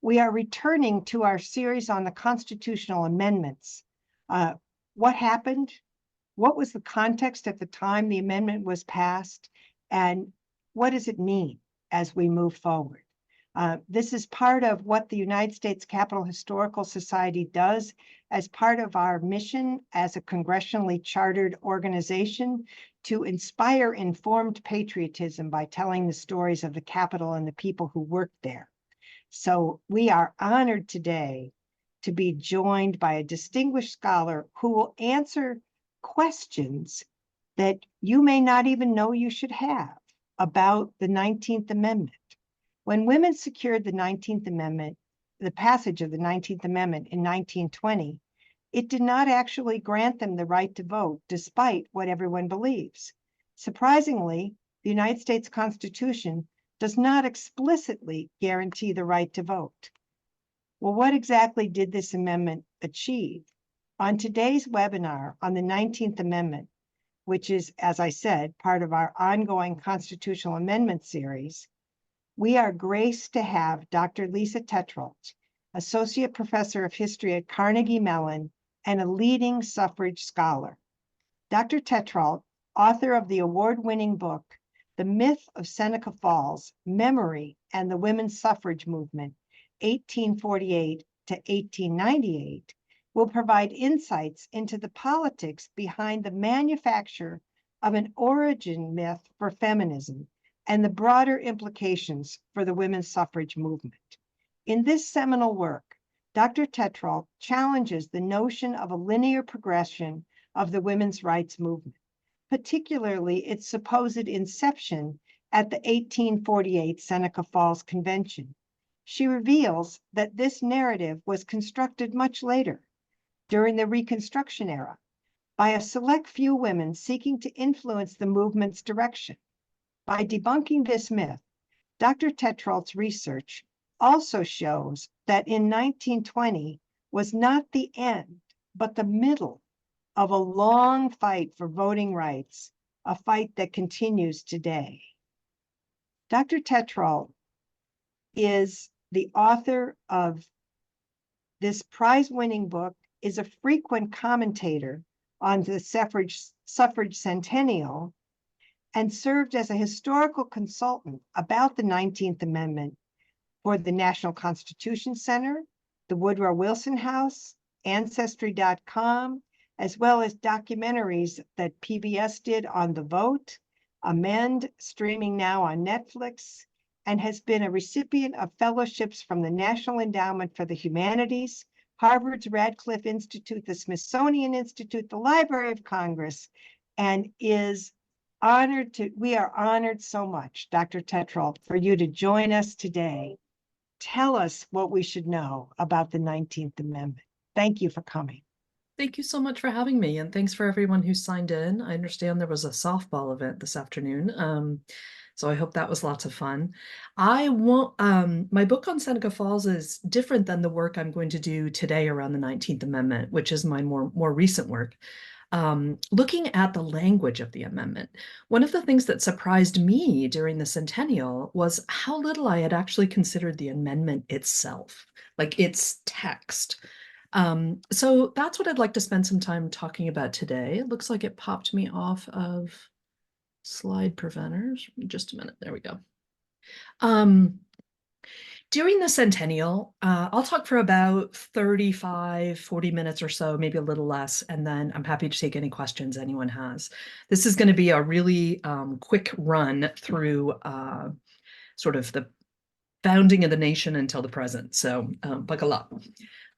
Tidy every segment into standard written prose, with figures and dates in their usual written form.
We are returning to our series on the constitutional amendments. What happened? What was the context at the time the amendment was passed? And what does it mean as we move forward? This is part of what the United States Capitol Historical Society does as part of our mission as a congressionally chartered organization to inspire informed patriotism by telling the stories of the Capitol and the people who worked there. So we are honored today to be joined by a distinguished scholar who will answer questions that you may not even know you should have about the 19th Amendment. When women secured the 19th Amendment, the passage of the 19th Amendment in 1920, it did not actually grant them the right to vote, despite what everyone believes. Surprisingly, the United States Constitution does not explicitly guarantee the right to vote. Well, what exactly did this amendment achieve? On today's webinar on the 19th Amendment, which is, as I said, part of our ongoing constitutional amendment series, we are graced to have Dr. Lisa Tetrault, Associate Professor of History at Carnegie Mellon and a leading suffrage scholar. Dr. Tetrault, author of the award-winning book, The Myth of Seneca Falls, Memory and the Women's Suffrage Movement, 1848 to 1898, will provide insights into the politics behind the manufacture of an origin myth for feminism and the broader implications for the women's suffrage movement. In this seminal work, Dr. Tetrault challenges the notion of a linear progression of the women's rights movement, particularly its supposed inception at the 1848 Seneca Falls Convention. She reveals that this narrative was constructed much later, during the Reconstruction era, by a select few women seeking to influence the movement's direction. By debunking this myth, Dr. Tetrault's research also shows that in 1920 was not the end, but the middle of a long fight for voting rights, a fight that continues today. Dr. Tetrault is the author of this prize-winning book, is a frequent commentator on the suffrage centennial, and served as a historical consultant about the 19th Amendment for the National Constitution Center, the Woodrow Wilson House, Ancestry.com, as well as documentaries that PBS did on the vote, Amend, streaming now on Netflix, and has been a recipient of fellowships from the National Endowment for the Humanities, Harvard's Radcliffe Institute, the Smithsonian Institute, the Library of Congress, and is honored to, we are honored so much, Dr. Tetrault, for you to join us today. Tell us what we should know about the 19th Amendment. Thank you for coming. Thank you so much for having me, and thanks for everyone who signed in. I understand there was a softball event this afternoon, so I hope that was lots of fun. My book on Seneca Falls is different than the work I'm going to do today around the 19th Amendment, which is my more recent work. Looking at the language of the amendment, one of the things that surprised me during the centennial was how little I had actually considered the amendment itself, like its text. So that's what I'd like to spend some time talking about today. It looks like it popped me off of slide preventers. Just a minute. There we go. During the centennial, I'll talk for about 35, 40 minutes or so, maybe a little less, and then I'm happy to take any questions anyone has. This is going to be a really quick run through sort of the founding of the nation until the present, so buckle up.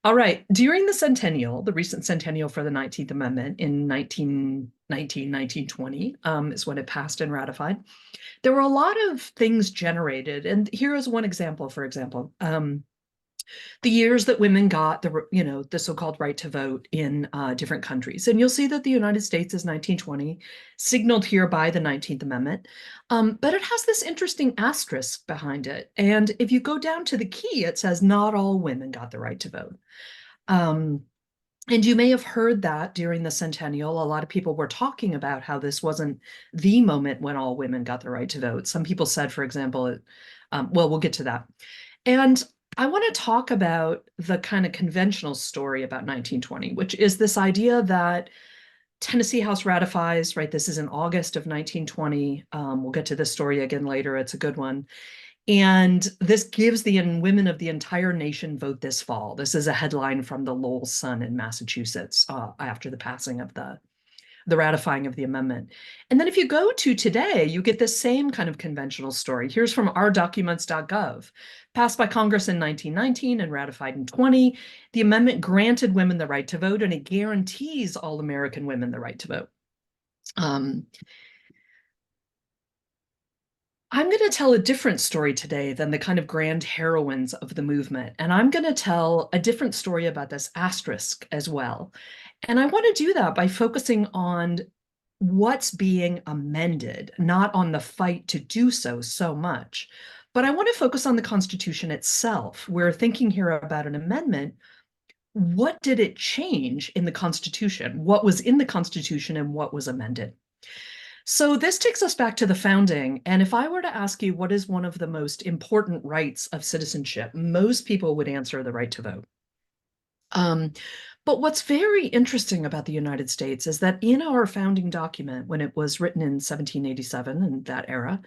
All right, during the centennial, the recent centennial for the 19th Amendment in 1920 is when it passed and ratified. There were a lot of things generated, and here is one example, for example. The years that women got the so-called right to vote in different countries. And you'll see that the United States is 1920, signaled here by the 19th Amendment. But it has this interesting asterisk behind it. And if you go down to the key, it says not all women got the right to vote. And you may have heard that during the centennial. A lot of people were talking about how this wasn't the moment when all women got the right to vote. Some people said, for example, well, we'll get to that. And I want to talk about the kind of conventional story about 1920, which is this idea that Tennessee House ratifies, right? This is in August of 1920. We'll get to this story again later. It's a good one. And this gives the women of the entire nation vote this fall. This is a headline from the Lowell Sun in Massachusetts after the passing of the ratifying of the amendment. And then if you go to today, you get this same kind of conventional story. Here's from ourdocuments.gov. Passed by Congress in 1919 and ratified in 20, the amendment granted women the right to vote, and it guarantees all American women the right to vote. I'm going to tell a different story today than the kind of grand heroines of the movement. And I'm going to tell a different story about this asterisk as well. And I want to do that by focusing on what's being amended, not on the fight to do so much. But I want to focus on the Constitution itself. We're thinking here about an amendment. What did it change in the Constitution? What was in the Constitution and what was amended? So this takes us back to the founding. And if I were to ask you what is one of the most important rights of citizenship, most people would answer the right to vote. But what's very interesting about the United States is that in our founding document, when it was written in 1787 and that era,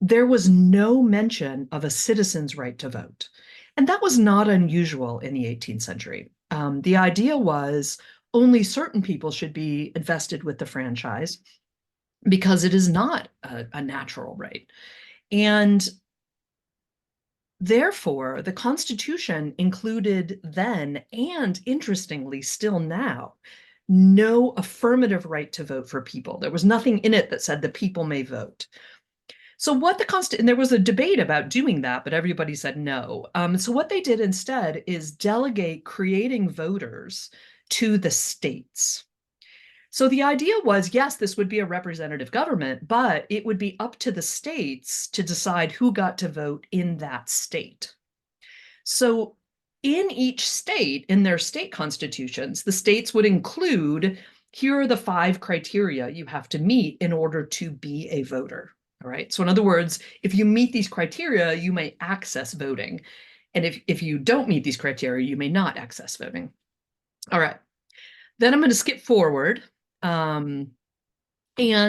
there was no mention of a citizen's right to vote. And that was not unusual in the 18th century. The idea was only certain people should be invested with the franchise, because it is not a natural right. And therefore, the Constitution included then, and interestingly still now, no affirmative right to vote for people. There was nothing in it that said the people may vote. So what the Constitution, and there was a debate about doing that, but everybody said no. So what they did instead is delegate creating voters to the states. So the idea was, yes, this would be a representative government, but it would be up to the states to decide who got to vote in that state. So in each state, in their state constitutions, the states would include, here are the 5 criteria you have to meet in order to be a voter. All right. So in other words, if you meet these criteria, you may access voting. And if you don't meet these criteria, you may not access voting. All right. Then I'm going to skip forward and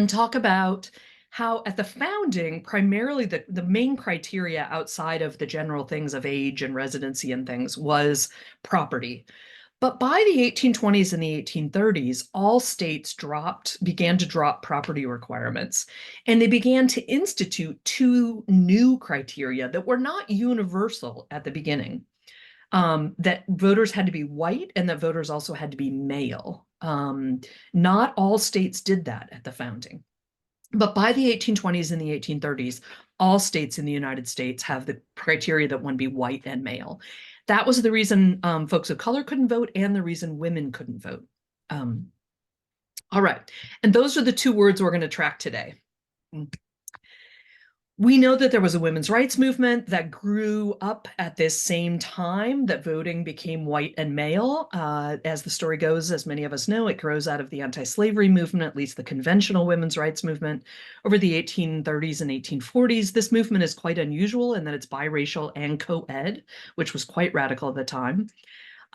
talk about how at the founding, primarily the main criteria outside of the general things of age and residency and things was property. But by the 1820s and the 1830s, all states began to drop property requirements, and they began to institute 2 new criteria that were not universal at the beginning. That voters had to be white and that voters also had to be male. Not all states did that at the founding. But by the 1820s and the 1830s, all states in the United States have the criteria that one be white and male. That was the reason folks of color couldn't vote and the reason women couldn't vote. All right, and those are the 2 words we're going to track today. We know that there was a women's rights movement that grew up at this same time that voting became white and male. As the story goes, as many of us know, it grows out of the anti-slavery movement, at least the conventional women's rights movement, over the 1830s and 1840s. This movement is quite unusual in that it's biracial and co-ed, which was quite radical at the time.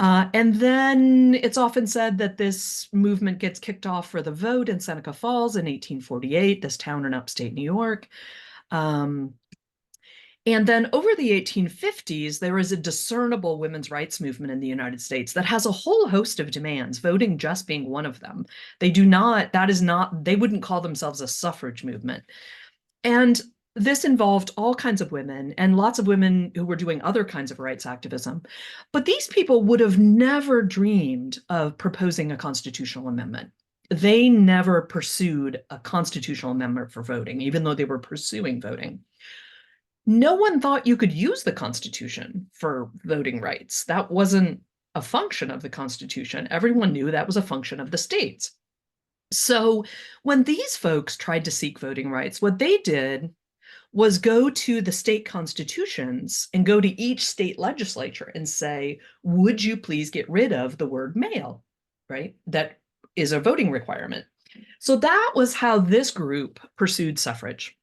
And then it's often said that this movement gets kicked off for the vote in Seneca Falls in 1848, this town in upstate New York. And then over the 1850s, there is a discernible women's rights movement in the United States that has a whole host of demands, voting just being one of them. They wouldn't call themselves a suffrage movement. And this involved all kinds of women and lots of women who were doing other kinds of rights activism. But these people would have never dreamed of proposing a constitutional amendment. They never pursued a constitutional amendment for voting, even though they were pursuing voting. No one thought you could use the Constitution for voting rights. That wasn't a function of the Constitution. Everyone knew that was a function of the states. So when these folks tried to seek voting rights, what they did was go to the state constitutions and go to each state legislature and say, would you please get rid of the word male, right? That is a voting requirement. So that was how this group pursued suffrage.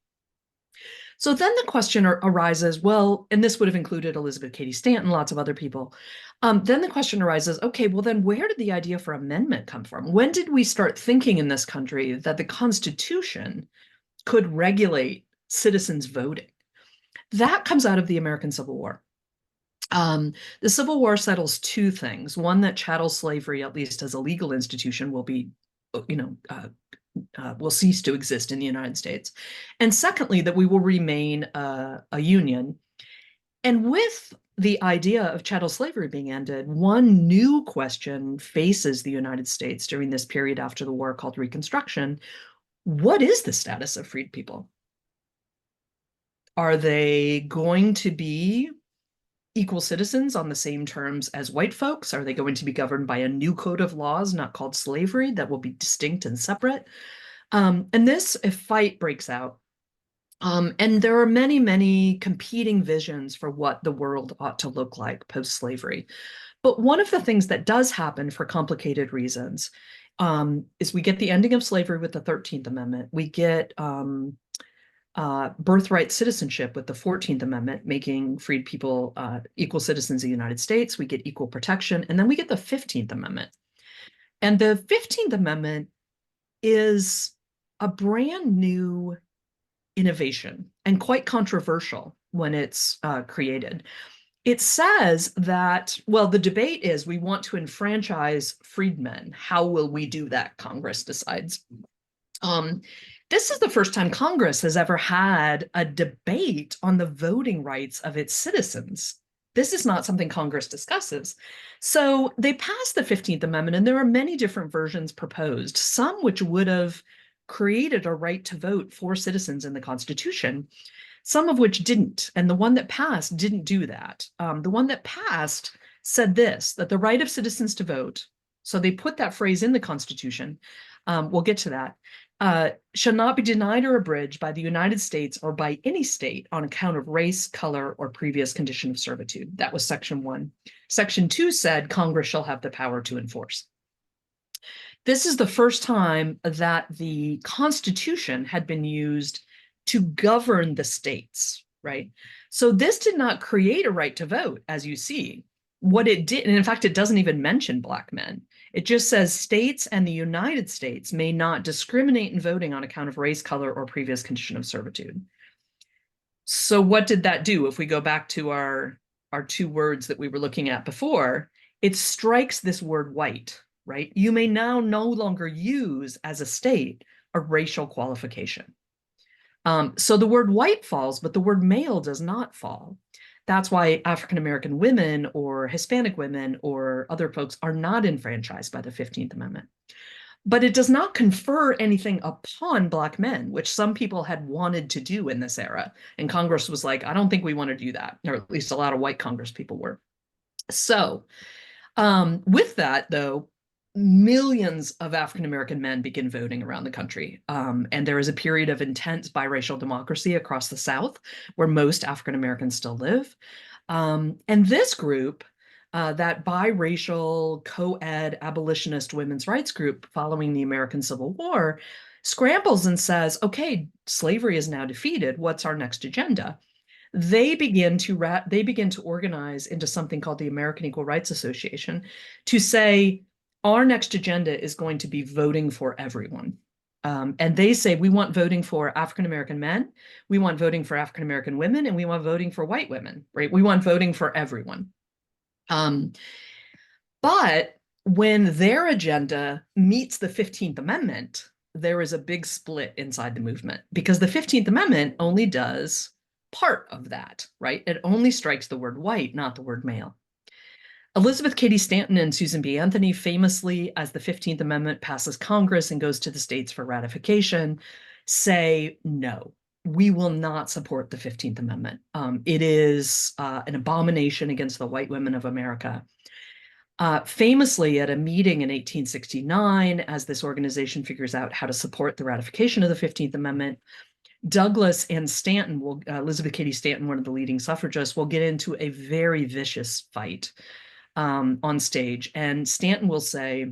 So then the question arises, well, and this would have included Elizabeth Cady Stanton, lots of other people. Then the question arises, okay, well then where did the idea for amendment come from? When did we start thinking in this country that the Constitution could regulate citizens voting? That comes out of the American Civil War. The Civil War settles two things. One, that chattel slavery, at least as a legal institution, will be, will cease to exist in the United States. And secondly, that we will remain a union. And with the idea of chattel slavery being ended, one new question faces the United States during this period after the war called Reconstruction. What is the status of freed people? Are they going to be equal citizens on the same terms as white folks? Are they going to be governed by a new code of laws, not called slavery, that will be distinct and separate? And this fight breaks out. And there are many, many competing visions for what the world ought to look like post-slavery. But one of the things that does happen for complicated reasons is we get the ending of slavery with the 13th Amendment. We get birthright citizenship with the 14th Amendment, making freed people equal citizens of the United States. We get equal protection. And then we get the 15th Amendment. And the 15th Amendment is a brand new innovation and quite controversial when it's created. It says that, well, the debate is we want to enfranchise freedmen. How will we do that? Congress decides. This is the first time Congress has ever had a debate on the voting rights of its citizens. This is not something Congress discusses. So they passed the 15th Amendment, and there are many different versions proposed, some which would have created a right to vote for citizens in the Constitution, some of which didn't. And the one that passed didn't do that. The one that passed said this, that the right of citizens to vote, so they put that phrase in the Constitution, we'll get to that, shall not be denied or abridged by the United States or by any state on account of race, color, or previous condition of servitude. That was Section 1. Section 2 said Congress shall have the power to enforce. This is the first time that the Constitution had been used to govern the states, right? So this did not create a right to vote, as you see. What it did, and in fact, it doesn't even mention Black men. It just says states and the United States may not discriminate in voting on account of race, color, or previous condition of servitude. So what did that do? If we go back to our two words that we were looking at before, it strikes this word white, right? You may now no longer use as a state a racial qualification. So the word white falls, but the word male does not fall. That's why African-American women or Hispanic women or other folks are not enfranchised by the 15th Amendment. But it does not confer anything upon Black men, which some people had wanted to do in this era. And Congress was like, I don't think we want to do that, or at least a lot of white Congress people were. So with that, though, millions of African-American men begin voting around the country. And there is a period of intense biracial democracy across the South, where most African-Americans still live. And this group, that biracial, co-ed, abolitionist women's rights group following the American Civil War, scrambles and says, okay, slavery is now defeated. What's our next agenda? They begin to organize into something called the American Equal Rights Association to say, our next agenda is going to be voting for everyone. And they say, we want voting for African-American men, we want voting for African-American women, and we want voting for white women, right? We want voting for everyone. But when their agenda meets the 15th Amendment, there is a big split inside the movement, because the 15th Amendment only does part of that, right? It only strikes the word white, not the word male. Elizabeth Cady Stanton and Susan B. Anthony famously, as the 15th Amendment passes Congress and goes to the states for ratification, say, no, we will not support the 15th Amendment. It is an abomination against the white women of America. Famously, at a meeting in 1869, as this organization figures out how to support the ratification of the 15th Amendment, Douglas and Stanton Elizabeth Cady Stanton, one of the leading suffragists, will get into a very vicious fight on stage. And Stanton will say,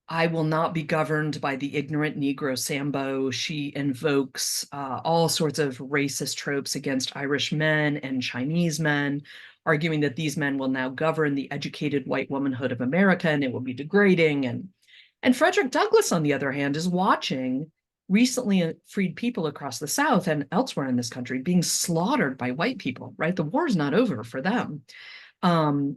I will not be governed by the ignorant Negro Sambo. She invokes all sorts of racist tropes against Irish men and Chinese men, arguing that these men will now govern the educated white womanhood of America and it will be degrading. And Frederick Douglass, on the other hand, is watching recently freed people across the South and elsewhere in this country being slaughtered by white people, right? The war is not over for them.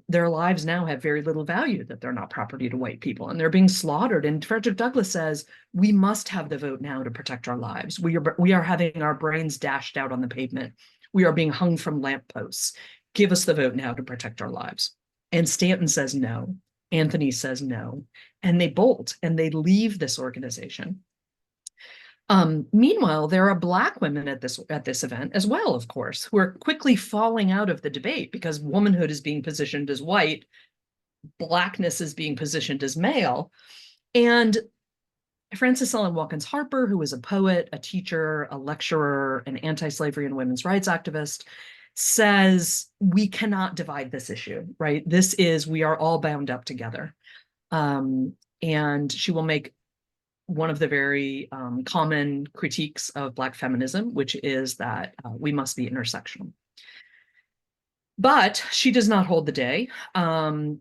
Their lives now have very little value, that they're not property to white people and they're being slaughtered. And Frederick Douglass says, we must have the vote now to protect our lives. We are having our brains dashed out on the pavement. We are being hung from lampposts. Give us the vote now to protect our lives. And Stanton says no. Anthony says no. And they bolt and they leave this organization. Meanwhile, there are Black women at this event as well, of course, who are quickly falling out of the debate because womanhood is being positioned as white, Blackness is being positioned as male. And Frances Ellen Watkins Harper, who is a poet, a teacher, a lecturer, an anti-slavery and women's rights activist, says we cannot divide this issue, right? We are all bound up together. And she will make one of the very common critiques of Black feminism, which is that we must be intersectional. But she does not hold the day.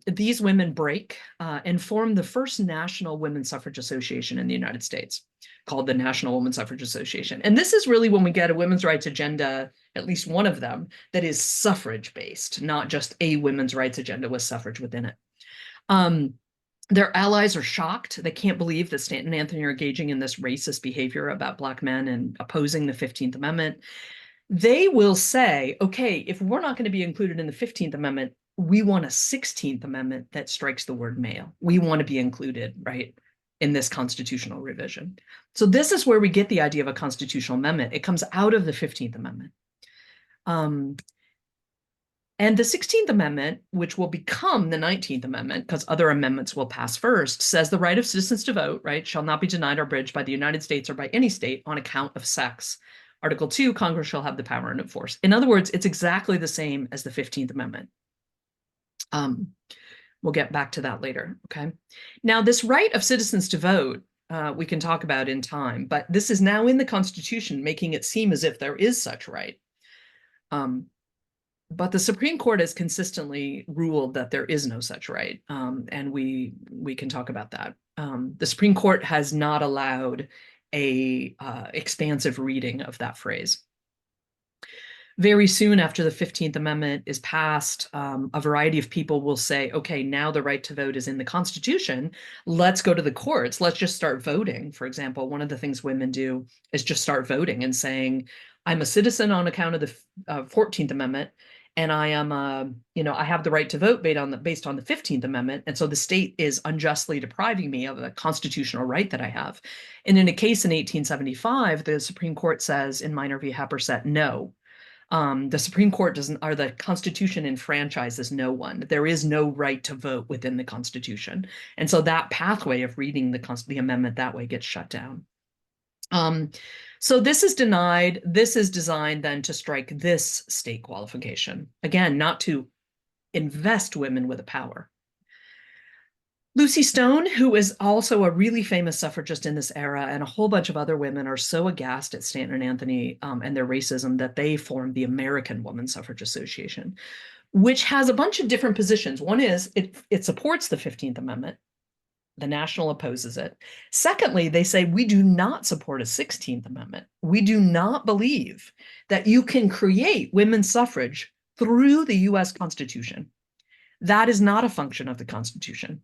These women break and form the first national women's suffrage association in the United States, called the National Women's Suffrage Association. And this is really when we get a women's rights agenda, at least one of them, that is suffrage-based, not just a women's rights agenda with suffrage within it. Their allies are shocked. They can't believe that Stanton and Anthony are engaging in this racist behavior about Black men and opposing the 15th Amendment. They will say, okay, if we're not going to be included in the 15th Amendment, we want a 16th Amendment that strikes the word male. We want to be included, right, in this constitutional revision. So this is where we get the idea of a constitutional amendment. It comes out of the 15th Amendment. And the 16th Amendment, which will become the 19th Amendment, because other amendments will pass first, says the right of citizens to vote, right, shall not be denied or abridged by the United States or by any state on account of sex. Article 2, Congress shall have the power and enforce. In other words, it's exactly the same as the 15th Amendment. We'll get back to that later, okay? Now, this right of citizens to vote, we can talk about in time, but this is now in the Constitution, making it seem as if there is such right. But the Supreme Court has consistently ruled that there is no such right, and we can talk about that. The Supreme Court has not allowed a expansive reading of that phrase. Very soon after the 15th Amendment is passed, a variety of people will say, okay, now the right to vote is in the Constitution. Let's go to the courts. Let's just start voting. For example, one of the things women do is just start voting and saying, I'm a citizen on account of the 14th Amendment, and I am, I have the right to vote based on the 15th Amendment. And so the state is unjustly depriving me of a constitutional right that I have. And in a case in 1875, the Supreme Court says in Minor v. Happersett, no. The Supreme Court or the Constitution enfranchises no one. There is no right to vote within the Constitution. And so that pathway of reading the amendment that way gets shut down. So this is denied. This is designed then to strike this state qualification. Again, not to invest women with a power. Lucy Stone, who is also a really famous suffragist in this era, and a whole bunch of other women are so aghast at Stanton and Anthony and their racism that they formed the American Women's Suffrage Association, which has a bunch of different positions. One is it supports the 15th Amendment. The National opposes it. Secondly, they say, we do not support a 16th Amendment. We do not believe that you can create women's suffrage through the US Constitution. That is not a function of the Constitution.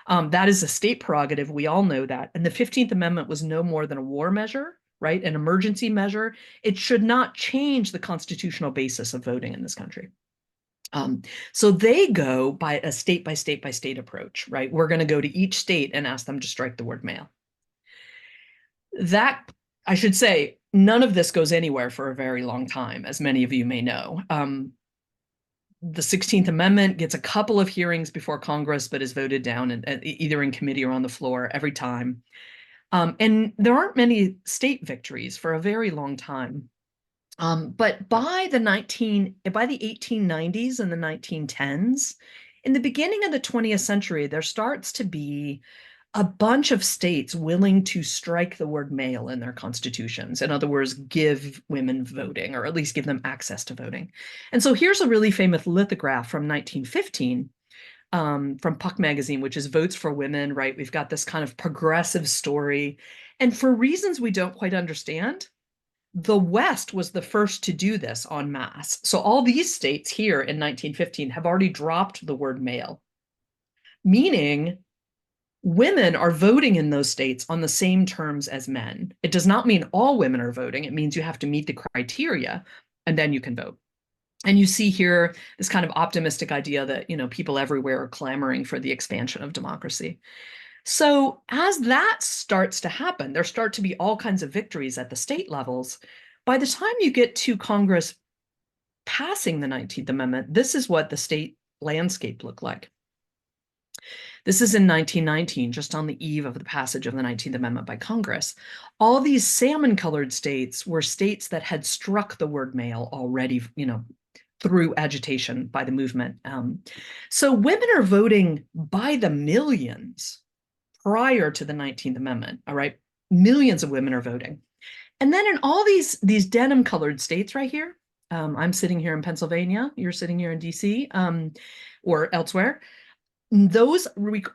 That is a state prerogative. We all know that. And the 15th Amendment was no more than a war measure, right? An emergency measure. It should not change the constitutional basis of voting in this country. So they go by a state by state by state approach, right? We're going to go to each state and ask them to strike the word male. That, I should say, none of this goes anywhere for a very long time, as many of you may know. The 16th Amendment gets a couple of hearings before Congress, but is voted down either in committee or on the floor every time. And there aren't many state victories for a very long time. But by the 1890s and the 1910s, in the beginning of the 20th century, there starts to be a bunch of states willing to strike the word male in their constitutions. In other words, give women voting, or at least give them access to voting. And so here's a really famous lithograph from 1915 from Puck magazine, which is Votes for Women, right? We've got this kind of progressive story. And for reasons we don't quite understand, the West was the first to do this en masse. So all these states here in 1915 have already dropped the word male, meaning women are voting in those states on the same terms as men. It does not mean all women are voting. It means you have to meet the criteria and then you can vote. And you see here this kind of optimistic idea that, you know, people everywhere are clamoring for the expansion of democracy. So as that starts to happen, there start to be all kinds of victories at the state levels. By the time you get to Congress passing the 19th Amendment, this is what the state landscape looked like. This is in 1919, just on the eve of the passage of the 19th Amendment by Congress. All these salmon-colored states were states that had struck the word male already, you know, through agitation by the movement. So women are voting by the millions prior to the 19th Amendment, all right? Millions of women are voting. And then in all these denim-colored states right here, I'm sitting here in Pennsylvania, you're sitting here in DC, or elsewhere, those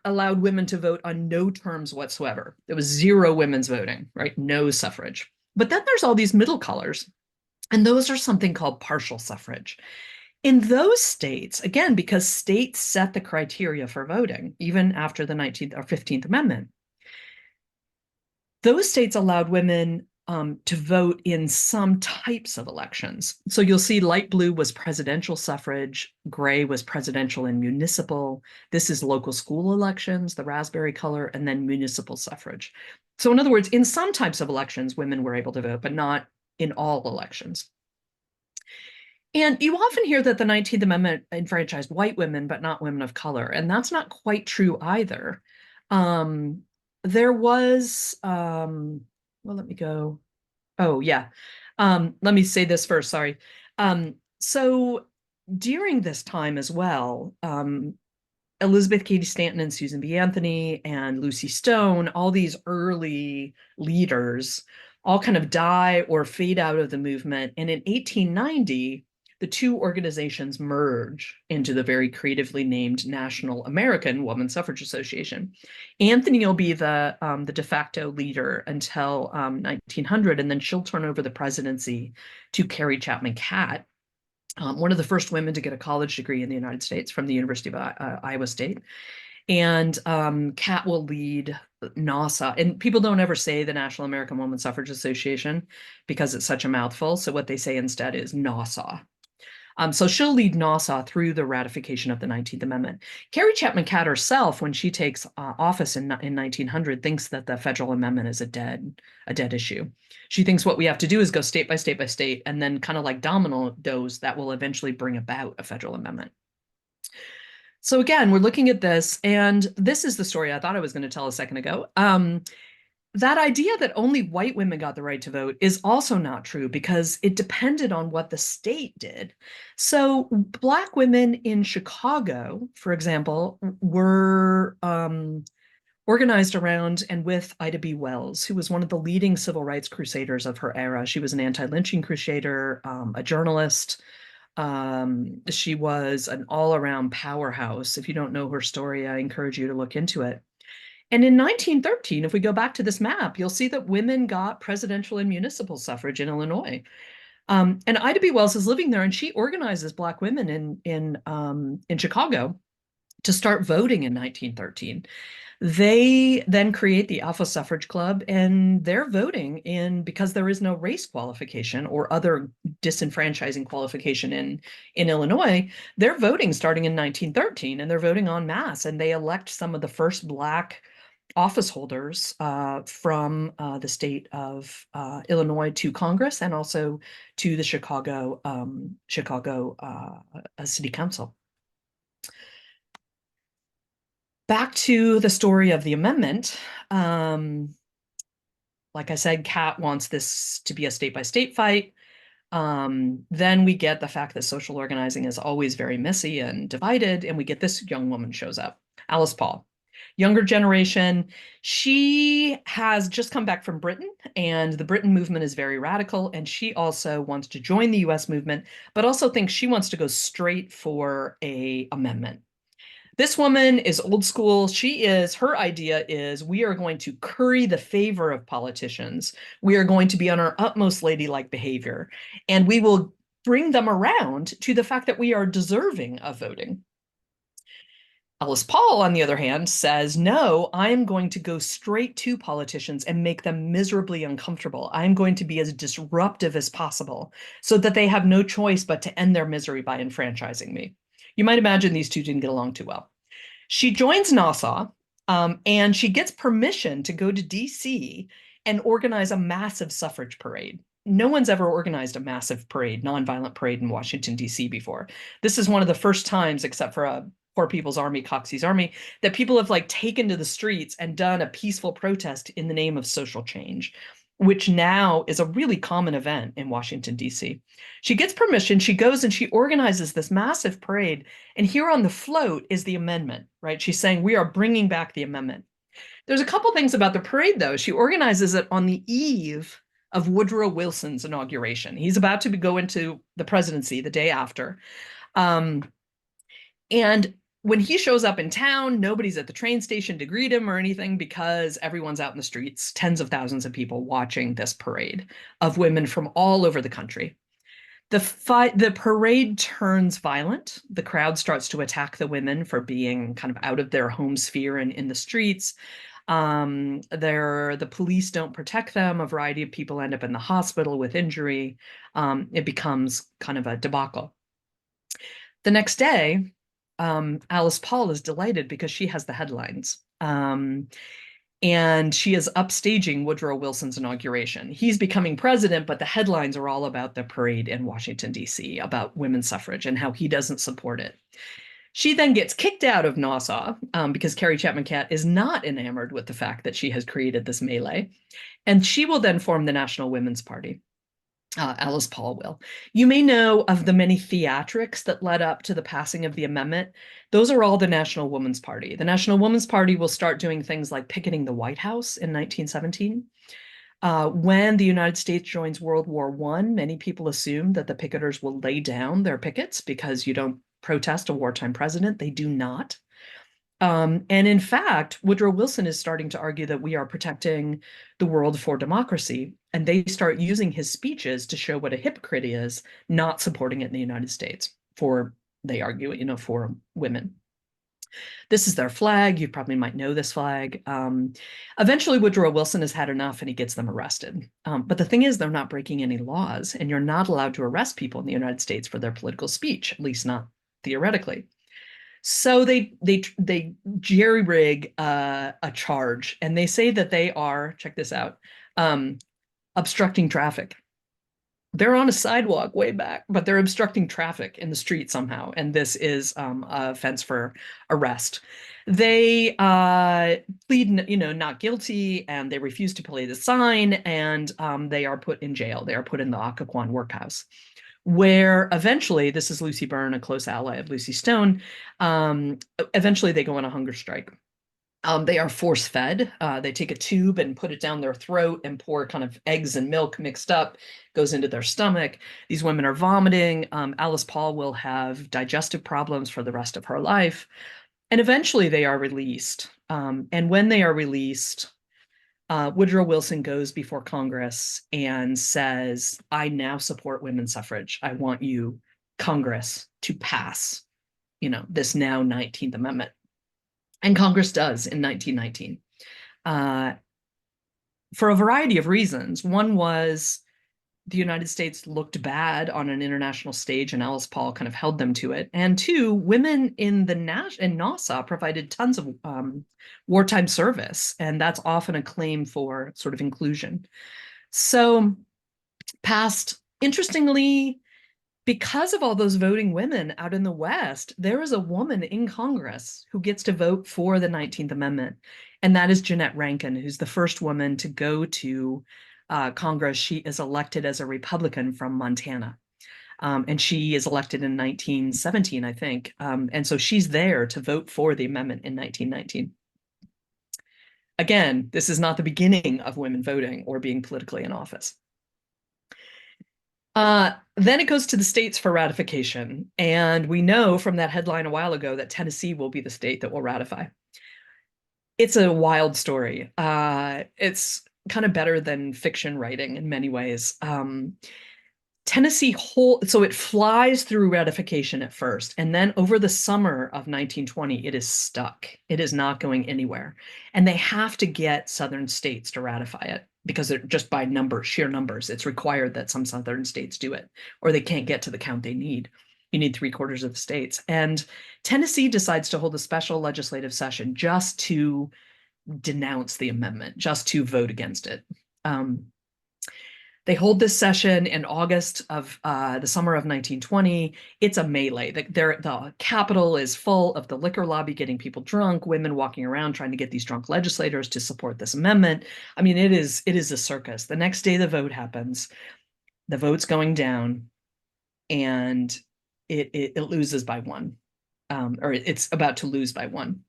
allowed women to vote on no terms whatsoever. There was zero women's voting, right? No suffrage. But then there's all these middle colors, and those are something called partial suffrage. In those states, again, because states set the criteria for voting, even after the 19th or 15th Amendment, those states allowed women to vote in some types of elections. So you'll see light blue was presidential suffrage, gray was presidential and municipal. This is local school elections, the raspberry color, and then municipal suffrage. So in other words, in some types of elections, women were able to vote, but not in all elections. And you often hear that the 19th Amendment enfranchised white women, but not women of color. And that's not quite true either. There was, well, let me go. Oh, yeah. Let me say this first, sorry. So during this time as well, Elizabeth Cady Stanton and Susan B. Anthony and Lucy Stone, all these early leaders, all kind of die or fade out of the movement. And in 1890, the two organizations merge into the very creatively named National American Woman Suffrage Association. Anthony will be the de facto leader until 1900, and then she'll turn over the presidency to Carrie Chapman Catt, one of the first women to get a college degree in the United States from the University of Iowa State. And Catt will lead NAWSA. And people don't ever say the National American Woman Suffrage Association because it's such a mouthful. So what they say instead is NAWSA. So she'll lead NAWSA through the ratification of the 19th Amendment. Carrie Chapman Catt herself, when she takes office in 1900, thinks that the federal amendment is a dead issue. She thinks what we have to do is go state by state by state, and then kind of like dominoes, that will eventually bring about a federal amendment. So again, we're looking at this, and this is the story I thought I was going to tell a second ago. That idea that only white women got the right to vote is also not true because it depended on what the state did. So Black women in Chicago, for example, were organized around and with Ida B. Wells, who was one of the leading civil rights crusaders of her era. She was an anti-lynching crusader, a journalist. She was an all-around powerhouse. If you don't know her story, I encourage you to look into it. And in 1913, if we go back to this map, you'll see that women got presidential and municipal suffrage in Illinois. And Ida B. Wells is living there, and she organizes Black women in Chicago to start voting in 1913. They then create the Alpha Suffrage Club, and they're voting because there is no race qualification or other disenfranchising qualification in Illinois. They're voting starting in 1913, and they're voting en masse, and they elect some of the first Black office holders from the state of Illinois to Congress and also to the Chicago City Council. Back to the story of the amendment. Like I said, Catt wants this to be a state-by-state fight. Then we get the fact that social organizing is always very messy and divided, and we get this young woman shows up, Alice Paul. Younger generation. She has just come back from Britain, and the Britain movement is very radical. And she also wants to join the US movement, but also thinks she wants to go straight for a amendment. This woman is old school. Her idea is we are going to curry the favor of politicians. We are going to be on our utmost ladylike behavior, and we will bring them around to the fact that we are deserving of voting. Alice Paul, on the other hand, says, no, I'm going to go straight to politicians and make them miserably uncomfortable. I'm going to be as disruptive as possible so that they have no choice but to end their misery by enfranchising me. You might imagine these two didn't get along too well. She joins Nassau, and she gets permission to go to DC and organize a massive suffrage parade. No one's ever organized a massive parade, nonviolent parade in Washington, DC before. This is one of the first times, except for a Poor People's Army, Coxey's Army, that people have like taken to the streets and done a peaceful protest in the name of social change, which now is a really common event in Washington, D.C. She gets permission, she goes and she organizes this massive parade. And here on the float is the amendment, right? She's saying we are bringing back the amendment. There's a couple things about the parade, though. She organizes it on the eve of Woodrow Wilson's inauguration. He's about to go into the presidency the day after. And when he shows up in town, nobody's at the train station to greet him or anything because everyone's out in the streets, tens of thousands of people watching this parade of women from all over the country. The parade turns violent. The crowd starts to attack the women for being kind of out of their home sphere and in the streets. The police don't protect them. A variety of people end up in the hospital with injury. It becomes kind of a debacle. The next day, Alice Paul is delighted because she has the headlines. And she is upstaging Woodrow Wilson's inauguration. He's becoming president, but the headlines are all about the parade in Washington, D.C., about women's suffrage and how he doesn't support it. She then gets kicked out of Nassau because Carrie Chapman Catt is not enamored with the fact that she has created this melee. And she will then form the National Women's Party. Alice Paul will. You may know of the many theatrics that led up to the passing of the amendment. Those are all the National Women's Party. The National Women's Party will start doing things like picketing the White House in 1917. When the United States joins World War I, many people assume that the picketers will lay down their pickets because you don't protest a wartime president. They do not. And in fact, Woodrow Wilson is starting to argue that we are protecting the world for democracy. And they start using his speeches to show what a hypocrite he is, not supporting it in the United States they argue, for women. This is their flag. You probably might know this flag. Eventually, Woodrow Wilson has had enough and he gets them arrested. But the thing is, they're not breaking any laws, and you're not allowed to arrest people in the United States for their political speech, at least not theoretically. So they jerry-rig a charge, and they say that they are, check this out, obstructing traffic. They're on a sidewalk way back, but they're obstructing traffic in the street somehow, and this is a offense for arrest. They plead, not guilty, and they refuse to play the sign, and they are put in jail. They are put in the Occoquan workhouse, where eventually, this is Lucy Byrne, a close ally of Lucy Stone, eventually they go on a hunger strike. They are force-fed. They take a tube and put it down their throat and pour kind of eggs and milk mixed up, goes into their stomach. These women are vomiting. Alice Paul will have digestive problems for the rest of her life. And eventually they are released. And when they are released, Woodrow Wilson goes before Congress and says, I now support women's suffrage. I want you, Congress, to pass, this now 19th Amendment. And Congress does in 1919. For a variety of reasons. One was the United States looked bad on an international stage, and Alice Paul kind of held them to it. And two, women in Nassau provided tons of wartime service, and that's often a claim for sort of inclusion. So passed, interestingly, because of all those voting women out in the West, there is a woman in Congress who gets to vote for the 19th Amendment, and that is Jeannette Rankin, who's the first woman to go to Congress. She is elected as a Republican from Montana. And she is elected in 1917, I think. And so she's there to vote for the amendment in 1919. Again, this is not the beginning of women voting or being politically in office. Then it goes to the states for ratification. And we know from that headline a while ago that Tennessee will be the state that will ratify. It's a wild story. It's kind of better than fiction writing in many ways. Tennessee so it flies through ratification at first, and then over the summer of 1920, it is stuck. It is not going anywhere. And they have to get Southern states to ratify it because they're just by numbers, sheer numbers. It's required that some Southern states do it, or they can't get to the count they need. You need 3/4 of the states. And Tennessee decides to hold a special legislative session just to denounce the amendment, just to vote against it. They hold this session in August of the summer of 1920. It's a melee. The Capitol is full of the liquor lobby getting people drunk, women walking around trying to get these drunk legislators to support this amendment. I mean, it is a circus. The next day the vote happens. The vote's going down, and it loses by one, or it's about to lose by one.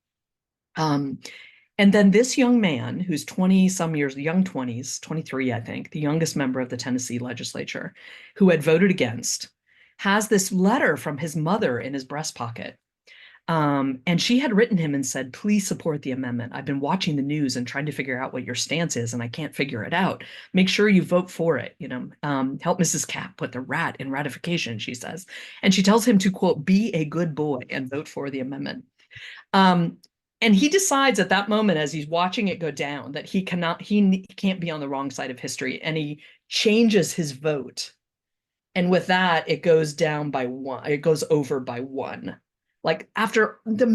And then this young man, who's 20 some years, young 20s, 23, I think, the youngest member of the Tennessee legislature, who had voted against, has this letter from his mother in his breast pocket. And she had written him and said, please support the amendment. I've been watching the news and trying to figure out what your stance is, and I can't figure it out. Make sure you vote for it. Help Mrs. Cap put the rat in ratification, she says. And she tells him to, quote, be a good boy and vote for the amendment. And he decides at that moment, as he's watching it go down, that he can't be on the wrong side of history, and he changes his vote. And with that, it goes down by one. It goes over by one. Like after the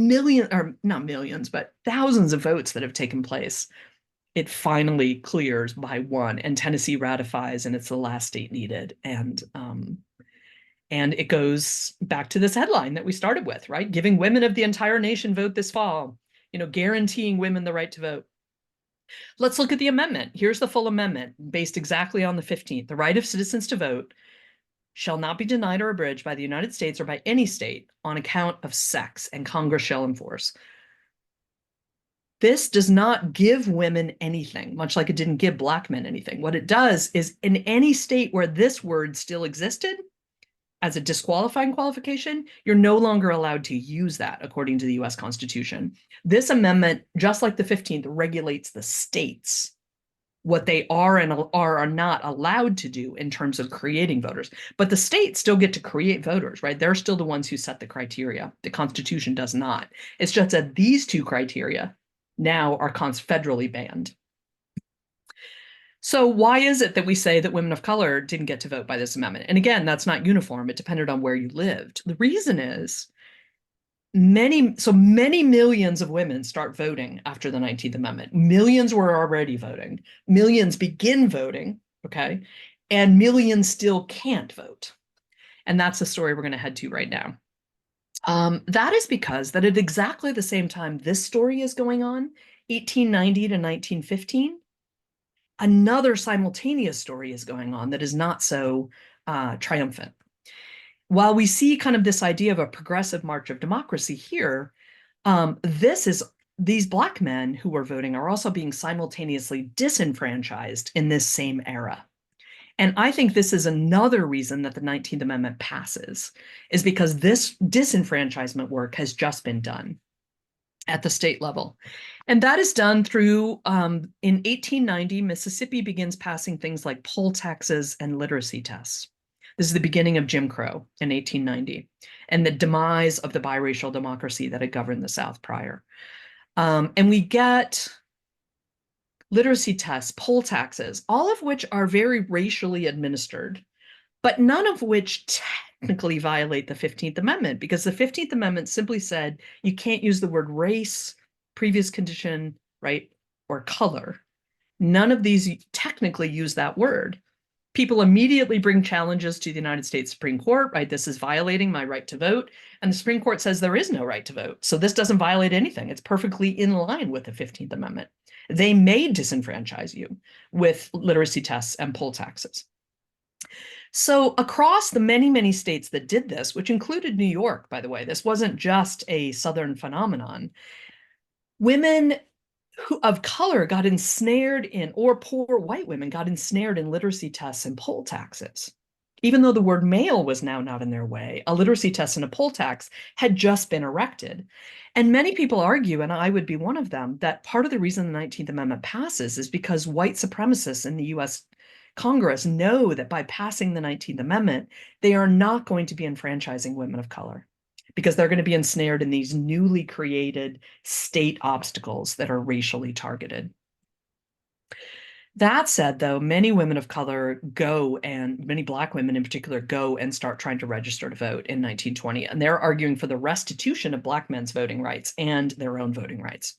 not millions, but thousands of votes that have taken place, it finally clears by one, and Tennessee ratifies, and it's the last state needed. And it goes back to this headline that we started with, right? Giving women of the entire nation vote this fall. Guaranteeing women the right to vote. Let's look at the amendment. Here's the full amendment, based exactly on the 15th. The right of citizens to vote shall not be denied or abridged by the United States or by any state on account of sex, and Congress shall enforce. This does not give women anything, much like it didn't give Black men anything. What it does is, in any state where this word still existed, as a disqualifying qualification, you're no longer allowed to use that according to the US Constitution. This amendment, just like the 15th, regulates the states, what they are and are not allowed to do in terms of creating voters. But the states still get to create voters, right? They're still the ones who set the criteria. The Constitution does not. It's just that these two criteria now are federally banned. So why is it that we say that women of color didn't get to vote by this amendment? And again, that's not uniform. It depended on where you lived. The reason is many millions of women start voting after the 19th Amendment. Millions were already voting. Millions begin voting, okay? And millions still can't vote. And that's the story we're going to head to right now. That is because that at exactly the same time this story is going on, 1890 to 1915, another simultaneous story is going on that is not so triumphant. While we see kind of this idea of a progressive march of democracy here, these Black men who were voting are also being simultaneously disenfranchised in this same era. And I think this is another reason that the 19th Amendment passes, is because this disenfranchisement work has just been done at the state level. And that is done through, in 1890, Mississippi begins passing things like poll taxes and literacy tests. This is the beginning of Jim Crow in 1890, and the demise of the biracial democracy that had governed the South prior. And we get literacy tests, poll taxes, all of which are very racially administered, but none of which technically violate the 15th Amendment, because the 15th Amendment simply said you can't use the word race, previous condition, right, or color. None of these technically use that word. People immediately bring challenges to the United States Supreme Court, right? This is violating my right to vote. And the Supreme Court says there is no right to vote. So this doesn't violate anything. It's perfectly in line with the 15th Amendment. They may disenfranchise you with literacy tests and poll taxes. So across the many, many states that did this, which included New York, by the way, this wasn't just a Southern phenomenon, women who of color got ensnared in, or poor white women got ensnared in literacy tests and poll taxes. Even though the word male was now not in their way, a literacy test and a poll tax had just been erected. And many people argue, and I would be one of them, that part of the reason the 19th Amendment passes is because white supremacists in the US Congress know that by passing the 19th Amendment, they are not going to be enfranchising women of color, because they're going to be ensnared in these newly created state obstacles that are racially targeted. That said, though, many women of color go, and many Black women in particular, go and start trying to register to vote in 1920. And they're arguing for the restitution of Black men's voting rights and their own voting rights.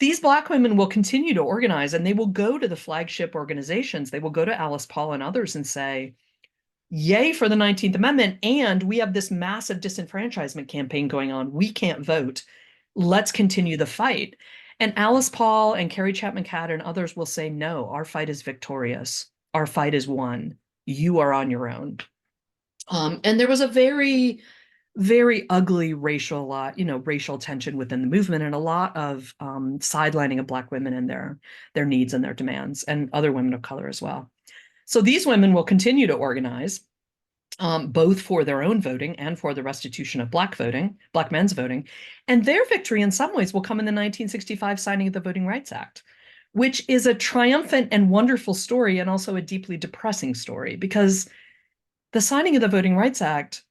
These Black women will continue to organize, and they will go to the flagship organizations. They will go to Alice Paul and others and say, yay for the 19th Amendment, and we have this massive disenfranchisement campaign going on. We can't vote. Let's continue the fight. And Alice Paul and Carrie Chapman Catt and others will say, no, our fight is victorious. Our fight is won. You are on your own. And there was a very, very ugly racial tension within the movement, and a lot of sidelining of Black women and their needs and their demands, and other women of color as well. So these women will continue to organize, both for their own voting and for the restitution of Black men's voting. And their victory in some ways will come in the 1965 signing of the Voting Rights Act, which is a triumphant and wonderful story, and also a deeply depressing story, because the signing of the Voting Rights Act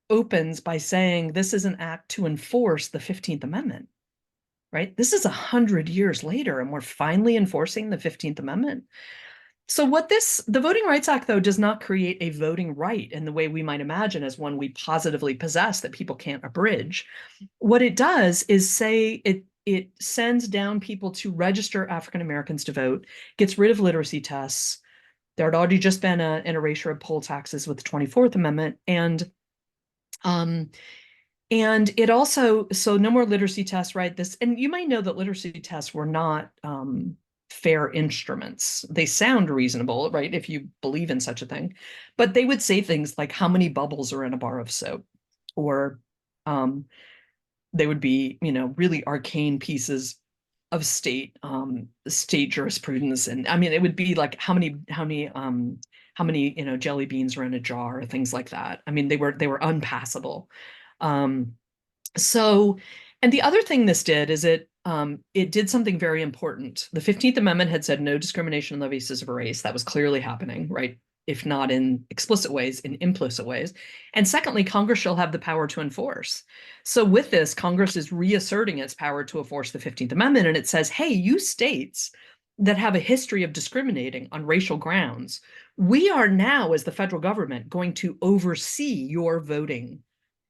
opens by saying this is an act to enforce the 15th Amendment, right? This is 100 years later, and we're finally enforcing the 15th Amendment. So the Voting Rights Act, though, does not create a voting right in the way we might imagine as one we positively possess that people can't abridge. What it does is say it sends down people to register African Americans to vote, gets rid of literacy tests. There had already just been an erasure of poll taxes with the 24th Amendment, and it also, so no more literacy tests, right? And you might know that literacy tests were not fair instruments. They sound reasonable, right, if you believe in such a thing, but they would say things like how many bubbles are in a bar of soap, or they would be, really arcane pieces of state jurisprudence. And I mean, it would be like how many jelly beans are in a jar, or things like that. I mean, they were unpassable. And the other thing this did is it did something very important. The 15th Amendment had said no discrimination on the basis of race. That was clearly happening, right? If not in explicit ways, in implicit ways. And secondly, Congress shall have the power to enforce. So with this, Congress is reasserting its power to enforce the 15th Amendment. And it says, hey, you states that have a history of discriminating on racial grounds, we are now, as the federal government, going to oversee your voting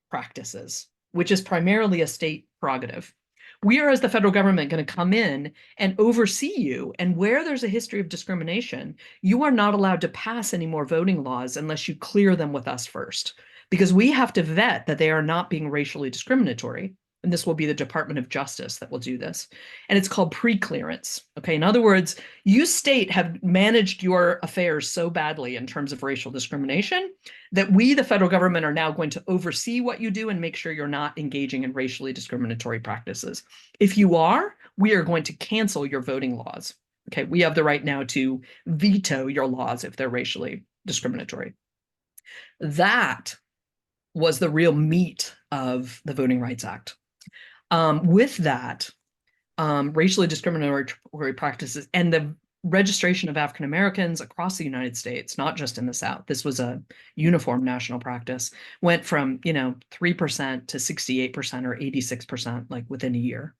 practices, which is primarily a state prerogative. We are, as the federal government, going to come in and oversee you. And where there's a history of discrimination, you are not allowed to pass any more voting laws unless you clear them with us first, because we have to vet that they are not being racially discriminatory. And this will be the Department of Justice that will do this. And it's called pre-clearance. Okay. In other words, you state have managed your affairs so badly in terms of racial discrimination that we, the federal government, are now going to oversee what you do and make sure you're not engaging in racially discriminatory practices. If you are, we are going to cancel your voting laws. Okay. We have the right now to veto your laws if they're racially discriminatory. That was the real meat of the Voting Rights Act. With that, racially discriminatory practices and the registration of African Americans across the United States, not just in the South, this was a uniform national practice, went from 3% to 68% or 86%, like within a year.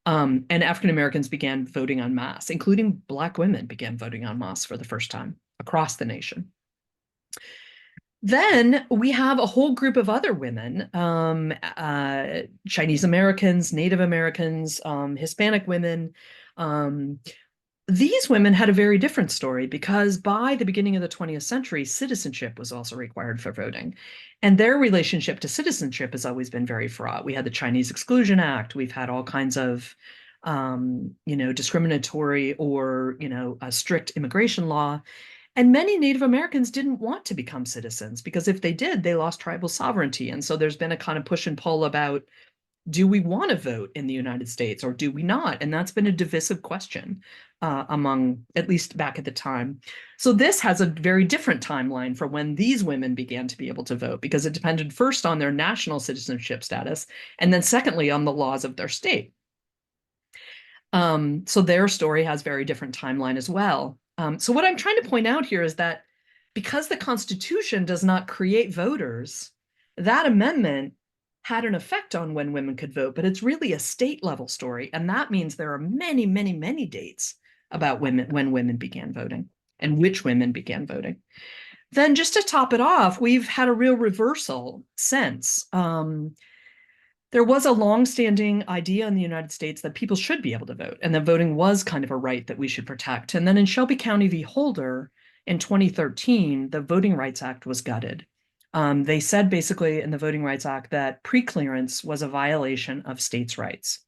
And African Americans began voting en masse, including Black women began voting en masse for the first time across the nation. Then we have a whole group of other women, Chinese Americans, Native Americans, Hispanic women. These women had a very different story, because by the beginning of the 20th century, citizenship was also required for voting. And their relationship to citizenship has always been very fraught. We had the Chinese Exclusion Act. We've had all kinds of, discriminatory or, a strict immigration law. And many Native Americans didn't want to become citizens, because if they did, they lost tribal sovereignty. And so there's been a kind of push and pull about Do we want to vote in the United States or do we not? And that's been a divisive question among, at least back at the time. So this has a very different timeline for when these women began to be able to vote, because it depended first on their national citizenship status, and then secondly on the laws of their state. So their story has very different timeline as well. So what I'm trying to point out here is that because the Constitution does not create voters, that amendment had an effect on when women could vote, but it's really a state level story. And that means there are many, many, many dates about women when women began voting and which women began voting. Then just to top it off, we've had a real reversal since. There was a longstanding idea in the United States that people should be able to vote and that voting was kind of a right that we should protect. And then in Shelby County v. Holder in 2013, the Voting Rights Act was gutted. They said basically in the Voting Rights Act that preclearance was a violation of states' rights.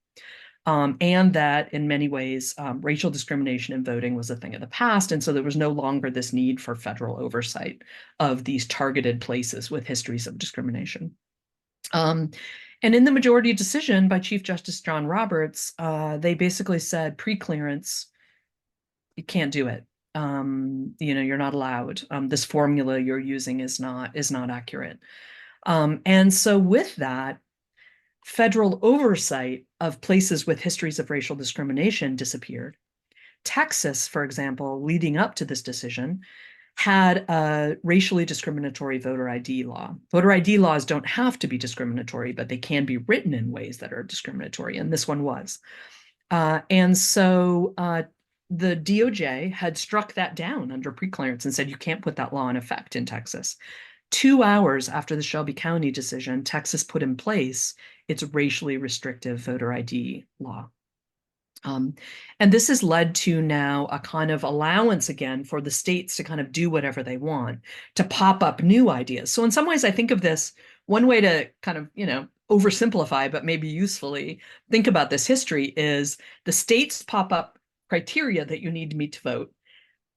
And that in many ways, racial discrimination in voting was a thing of the past. And so there was no longer this need for federal oversight of these targeted places with histories of discrimination. And in the majority decision by Chief Justice John Roberts, they basically said preclearance, you can't do it. You're not allowed. This formula you're using is not accurate. And so with that, federal oversight of places with histories of racial discrimination disappeared. Texas, for example, leading up to this decision, had a racially discriminatory voter ID law. Voter ID laws don't have to be discriminatory, but they can be written in ways that are discriminatory, and this one was. And so the DOJ had struck that down under preclearance and said, you can't put that law in effect in Texas. 2 hours after the Shelby County decision, Texas put in place its racially restrictive voter ID law. And this has led to now a kind of allowance again for the states to kind of do whatever they want, to pop up new ideas. So in some ways, I think of this, one way to kind of, oversimplify, but maybe usefully think about this history is the states pop up criteria that you need to meet to vote.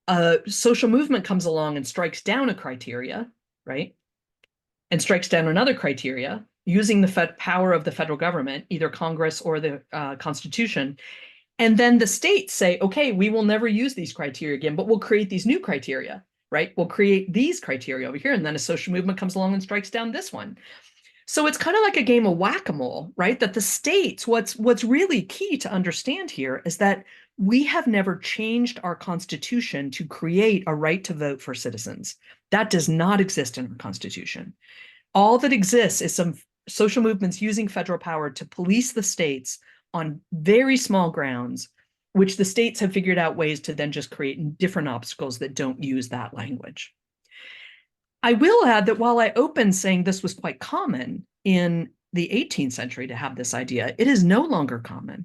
A social movement comes along and strikes down a criteria, right? And strikes down another criteria using the power of the federal government, either Congress or the Constitution. And then the states say, okay, we will never use these criteria again, but we'll create these new criteria, right? We'll create these criteria over here. And then a social movement comes along and strikes down this one. So it's kind of like a game of whack-a-mole, right? That the states, what's really key to understand here is that we have never changed our Constitution to create a right to vote for citizens. That does not exist in our Constitution. All that exists is some social movements using federal power to police the states on very small grounds, which the states have figured out ways to then just create different obstacles that don't use that language. I will add that while I opened saying this was quite common in the 18th century to have this idea, it is no longer common.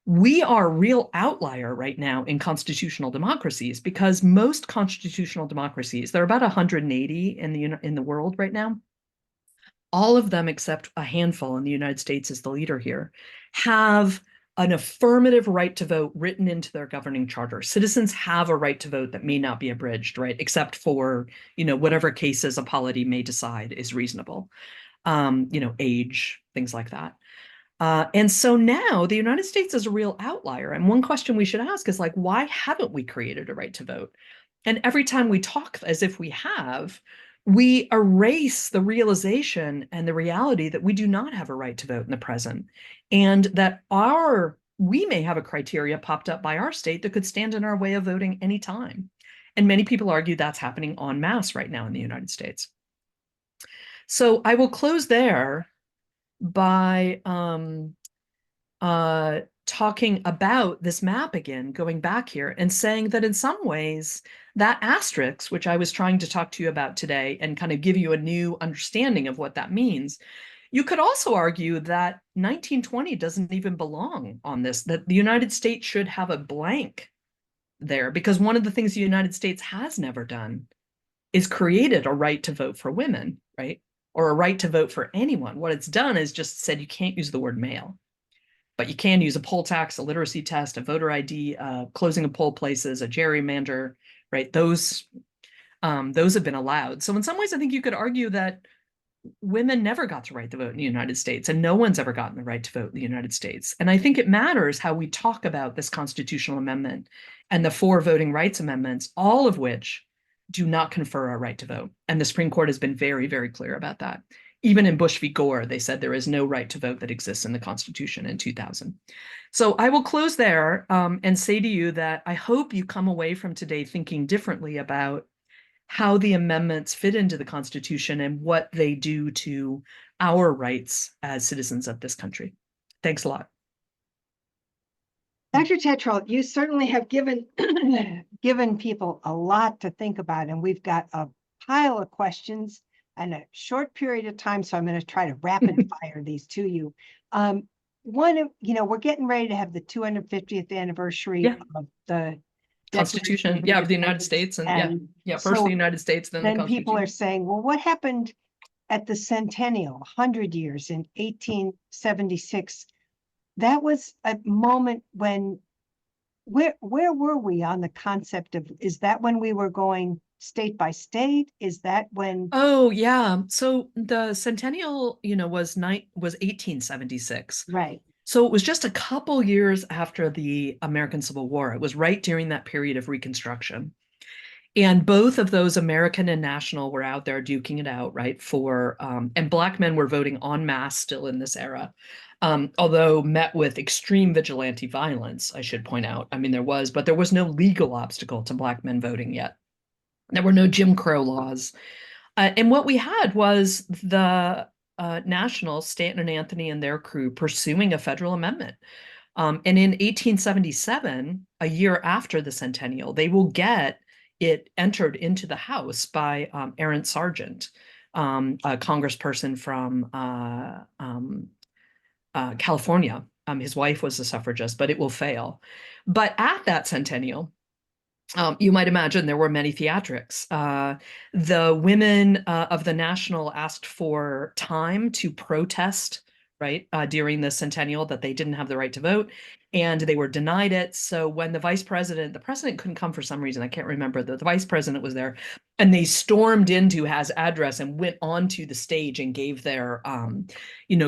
We are a real outlier right now in constitutional democracies because most constitutional democracies, there are about 180 in the world right now, all of them except a handful, and the United States is the leader here, have an affirmative right to vote written into their governing charter. Citizens have a right to vote that may not be abridged, right? Except for, whatever cases a polity may decide is reasonable, age, things like that. And so now the United States is a real outlier. And one question we should ask is why haven't we created a right to vote? And every time we talk as if we have, we erase the realization and the reality that we do not have a right to vote in the present, and that we may have a criteria popped up by our state that could stand in our way of voting anytime. And many people argue that's happening en masse right now in the United States. So I will close there by talking about this map again, going back here and saying that in some ways, that asterisk, which I was trying to talk to you about today and kind of give you a new understanding of what that means, you could also argue that 1920 doesn't even belong on this, that the United States should have a blank there, because one of the things the United States has never done is created a right to vote for women, right? Or a right to vote for anyone. What it's done is just said you can't use the word male, but you can use a poll tax, a literacy test, a voter ID, closing of poll places, a gerrymander, right? Those have been allowed. So in some ways, I think you could argue that women never got the right to vote in the United States, and no one's ever gotten the right to vote in the United States. And I think it matters how we talk about this constitutional amendment and the 4 voting rights amendments, all of which do not confer a right to vote. And the Supreme Court has been very, very clear about that. Even in Bush v. Gore, they said there is no right to vote that exists in the Constitution in 2000. So I will close there and say to you that I hope you come away from today thinking differently about how the amendments fit into the Constitution and what they do to our rights as citizens of this country. Thanks a lot. Dr. Tetrault, you certainly have given given people a lot to think about, and we've got a pile of questions and a short period of time, so I'm going to try to rapid fire these to you. One of, we're getting ready to have the 250th anniversary of the Constitution, of the United States, and first the United States, then the Constitution. People are saying, well, what happened at the centennial, 100 years in 1876? That was a moment when, where were we on the concept of, is that when we were going state by state? Is that when? Oh, yeah. So the centennial, was 1876. Right. So it was just a couple years after the American Civil War. It was right during that period of Reconstruction. And both of those, American and national, were out there duking it out, right? And Black men were voting en masse still in this era. Although met with extreme vigilante violence, I should point out. I mean, but there was no legal obstacle to Black men voting yet. There were no Jim Crow laws. And what we had was the Nationals, Stanton and Anthony and their crew, pursuing a federal amendment. And in 1877, a year after the centennial, they will get it entered into the House by Aaron Sargent, a congressperson from California. His wife was a suffragist, but it will fail. But at that centennial, you might imagine there were many theatrics. The women of the National asked for time to protest, right, during the centennial, that they didn't have the right to vote, and they were denied it. So when the president couldn't come for some reason, I can't remember, the vice president was there, and they stormed into his address and went onto the stage and gave their,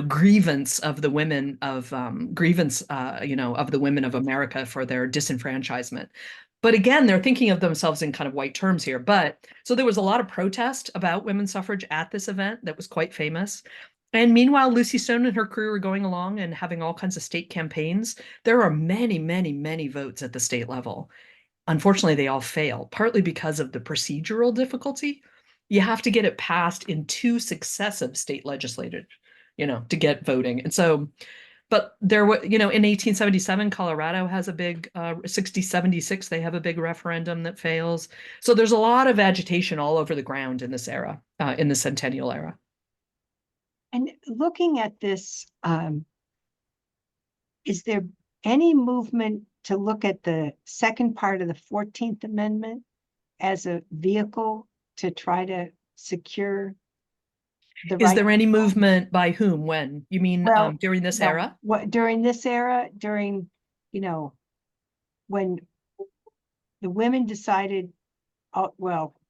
grievance of the women of of the women of America for their disenfranchisement. But again, they're thinking of themselves in kind of white terms here. But so there was a lot of protest about women's suffrage at this event that was quite famous. And meanwhile, Lucy Stone and her crew are going along and having all kinds of state campaigns. There are many, many, many votes at the state level. Unfortunately, they all fail, partly because of the procedural difficulty. You have to get it passed in 2 successive state legislatures, to get voting. And so, but there were, in 1877, Colorado has a big, 76, they have a big referendum that fails. So there's a lot of agitation all over the ground in this era, in the centennial era. And looking at this, is there any movement to look at the second part of the 14th Amendment as a vehicle to try to secure the right? Is there any movement by whom, when? You mean during this era? During this era, during, when the women decided,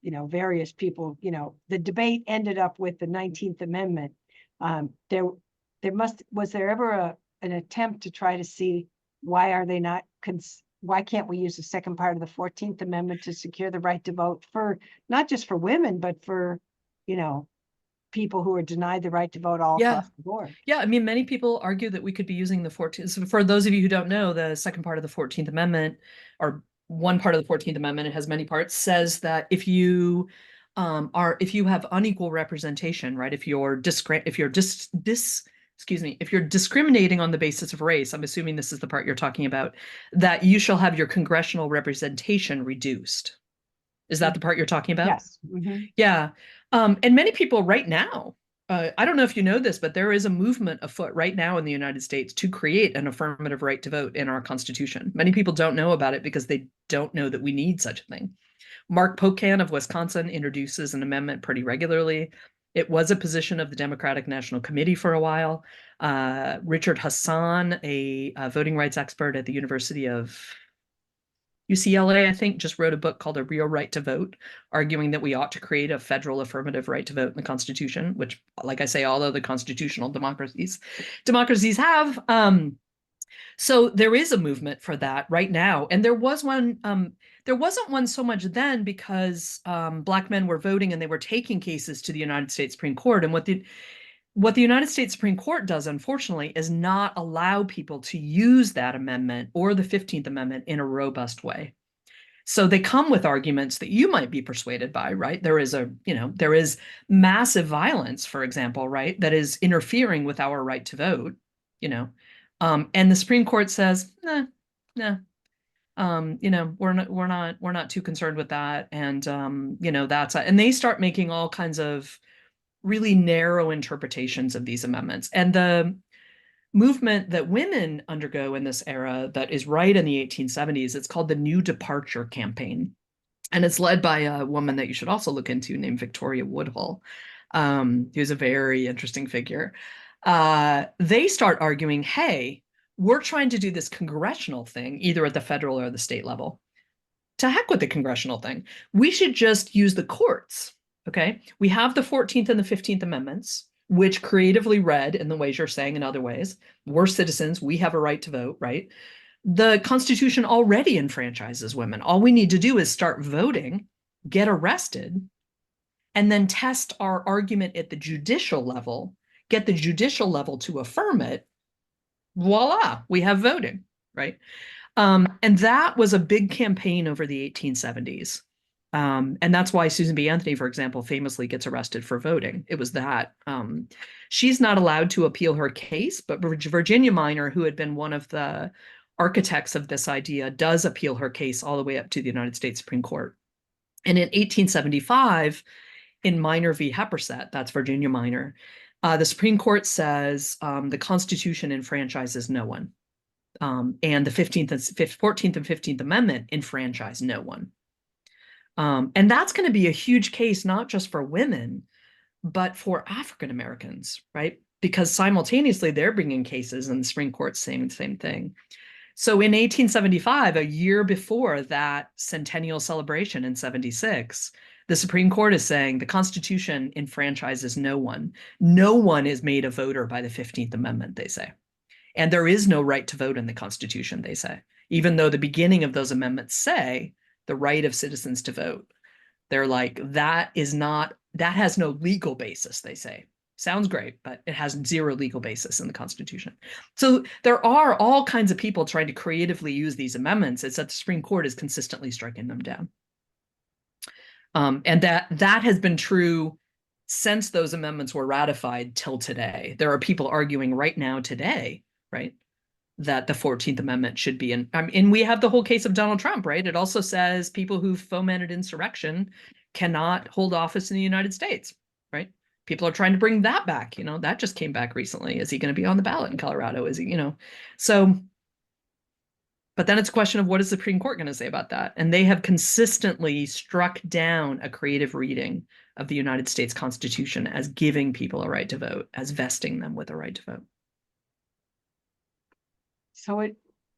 various people, the debate ended up with the 19th Amendment. Was there ever an attempt to try to see why are they not, why can't we use the second part of the 14th Amendment to secure the right to vote for, not just for women, but for, people who are denied the right to vote all across the board? Yeah, I mean, many people argue that we could be using the 14th. So for those of you who don't know, the second part of the 14th Amendment, or one part of the 14th Amendment, it has many parts, says that if you have unequal representation, right? If you're discriminating on the basis of race, I'm assuming this is the part you're talking about, that you shall have your congressional representation reduced. Is that the part you're talking about? Yes. Mm-hmm. Yeah. And many people right now, I don't know if you know this, but there is a movement afoot right now in the United States to create an affirmative right to vote in our Constitution. Many people don't know about it because they don't know that we need such a thing. Mark Pocan of Wisconsin introduces an amendment pretty regularly. It was a position of the Democratic National Committee for a while. Richard Hassan, a voting rights expert at the University of UCLA, I think, just wrote a book called A Real Right to Vote, arguing that we ought to create a federal affirmative right to vote in the Constitution, which, like I say, all other constitutional democracies have. So there is a movement for that right now. And there was one, there wasn't one so much then because Black men were voting and they were taking cases to the United States Supreme Court. And what the United States Supreme Court does, unfortunately, is not allow people to use that amendment or the 15th Amendment in a robust way. So they come with arguments that you might be persuaded by, right? There is massive violence, for example, right, that is interfering with our right to vote, and the Supreme Court says, nah, we're not too concerned with that, and and they start making all kinds of really narrow interpretations of these amendments. And the movement that women undergo in this era that is right in the 1870s, it's called the New Departure Campaign. And it's led by a woman that you should also look into named Victoria Woodhull, who's a very interesting figure. They start arguing, hey, we're trying to do this congressional thing, either at the federal or the state level. To heck with the congressional thing. We should just use the courts. Okay, we have the 14th and the 15th Amendments, which creatively read in the ways you're saying in other ways. We're citizens, we have a right to vote, right? The Constitution already enfranchises women. All we need to do is start voting, get arrested, and then test our argument at the judicial level, get the judicial level to affirm it. Voila, we have voting, right? And that was a big campaign over the 1870s. And that's why Susan B. Anthony, for example, famously gets arrested for voting. It was that. She's not allowed to appeal her case, but Virginia Minor, who had been one of the architects of this idea, does appeal her case all the way up to the United States Supreme Court. And in 1875, in Minor v. Hepperset, that's Virginia Minor, the Supreme Court says the Constitution enfranchises no one. And the 14th and 15th Amendment enfranchise no one. And that's going to be a huge case, not just for women, but for African Americans, right? Because simultaneously they're bringing cases and the Supreme Court's saying the same thing. So in 1875, a year before that centennial celebration in 76, the Supreme Court is saying the Constitution enfranchises no one. No one is made a voter by the 15th Amendment, they say. And there is no right to vote in the Constitution, they say, even though the beginning of those amendments say the right of citizens to vote. They're like, that has no legal basis, they say. Sounds great, but it has zero legal basis in the Constitution. So there are all kinds of people trying to creatively use these amendments. It's that the Supreme Court is consistently striking them down. And that has been true since those amendments were ratified till today. There are people arguing right now today, right, that the 14th Amendment should be in. And we have the whole case of Donald Trump, right? It also says people who fomented insurrection cannot hold office in the United States, right? People are trying to bring that back. That just came back recently. Is he going to be on the ballot in Colorado? Is he, so, but then it's a question of what is the Supreme Court going to say about that? And they have consistently struck down a creative reading of the United States Constitution as giving people a right to vote, as vesting them with a right to vote. So it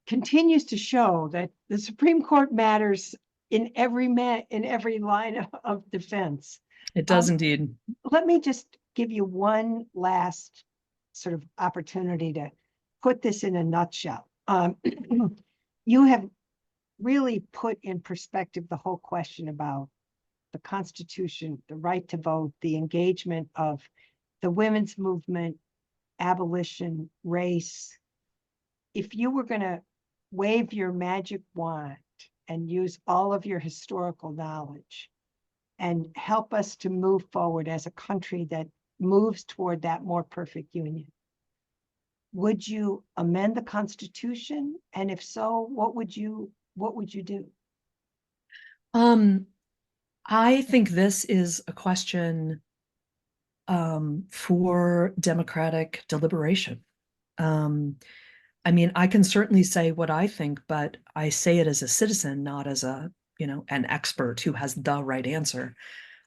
continues to show that the Supreme Court matters in every line of defense. It does indeed. Let me just give you one last sort of opportunity to put this in a nutshell. You have really put in perspective the whole question about the Constitution, the right to vote, the engagement of the women's movement, abolition, race. If you were going to wave your magic wand and use all of your historical knowledge and help us to move forward as a country that moves toward that more perfect union, would you amend the Constitution? And if so, what would you do? I think this is a question for democratic deliberation. I can certainly say what I think, but I say it as a citizen, not as an expert who has the right answer.